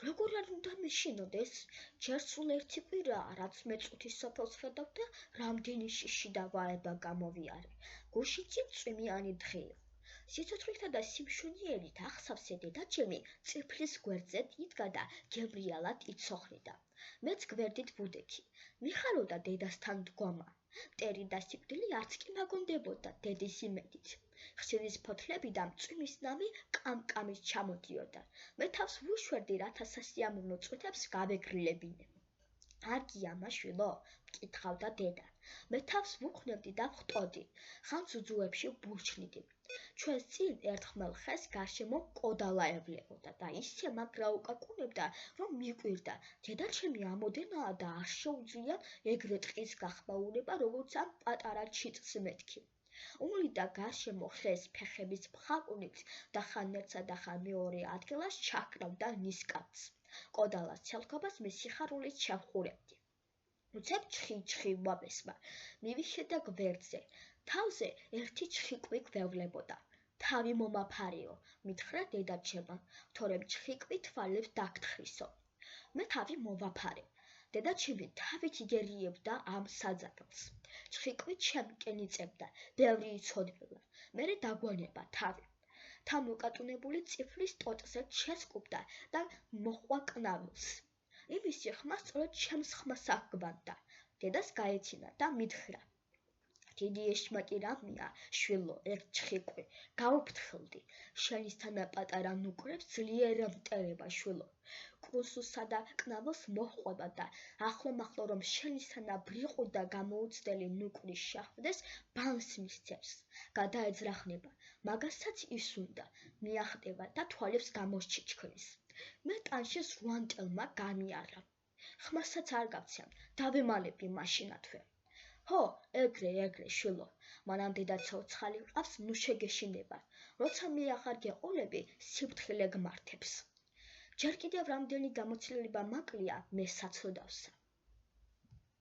როგორ არ უნდა მეშინოდეს? ჯერ სულ ერთი კვირაა, რაც მეწუთის სოფელს ხედავ და რამდენი შიში და ვაება გამოვიარე. გუშინწინ წვიმიანი დღე იყო. სიცოცხლითა და სიმშვენიერით ახსავსე დედაჩემი წიფლის გვერდზე იდგა და გემრიალად იცოხრიდა. მეც გვერდით ვუდექი. მიხაროდა დედასთან დგომა. მტერი და სიკვდილი არც კი მაგონდებოდა დედის იმედით. ხსილის ფოთლებიდან წვიმის ნამი კამკამის ჩამოდიოდა. მე თავს ვუშვერდი, რათა სასიამოვნო წვეთებს გავეგრილებინე. არ გიამაშვილო? მკითხავდა დედა. მე თავს ვუხვნევდი და ვხტოდი. ხან ზუძუებში ვურჩნიდი. ჩვენს წინ ერთხმელ ხეს გარშემო კოდალა ევლებოდა და ისე მაგრა უკაკუნებდა, რომ მიკვირდა. დედაჩემი ამოდენაა და არ შეუძლია ეგრე ტყის გახმაურება, როგორც ამ პატარა ჩიტს მეთქი. უმლიდა გარშემო ხეს ფეხების მხაკუნით და ხან ერთსა და ხან მეორე ადგილას ჩაქრავდა ნისკარტს. კოდალას ცელქობას მე სიხარულით შევხურებდი. უცებ ჩხი-ჩხი ვაბესმა. მივიხედა გვერდზე. თავზე ერთი ჩხიკვი გვევლებოდა. თავი მომაფარეო, მითხრა დედაჩემმა, თორემ ჩხიკვი თვალებს დაგთხრისო. მე თავი მოვაფარე. დედაჩემი თავით იგერიებდა ამ საძაგლს. ჩხიკვი ჩემკენ იწევდა, ბევრი იცოდვება. მერე დაგვანება თავი. თან უკატუნებული წიფლის ტოტზე ჩესკუბდა და მოჰყვა კნავილს. იმისი ხმა სწორედ ჩემს ხმას აღგვანდა. დედას გაეცინა და მითხრა. დიდი ეშმაკი რამია, შვილო, ერთ ჩხიკვი, გავუფრთხილდი. შენისთანა პატარა ნუკრებს ძლიერ მტერება, შვილო. კრუსუსა და კნავილს მოჰყვება და ახლო-მახლო რომ შენისთანა ბრიყუ და გამოუცდელი ნუკრის შეხვდეს, ბანს მისცემს. გადაეძრახნება, მაგასაც ის უნდა, მიახტება და თვალებს გამოსჩიჩქრის. მე ტანში ზვანტელმა განიარა. ხმასაც არ გავცემ, დავემალები მაშინათვე. ჰო, ეგრე, შვილო, მანამ დედა ცოცხალი ყავს, ნუ შეგეშინება. როცა მე აღარ გეყოლები, სიფრთხილე გმართებს. ჯერ კიდევ რამდენი გამოცდილება მაკლია, მე საცოდავსა.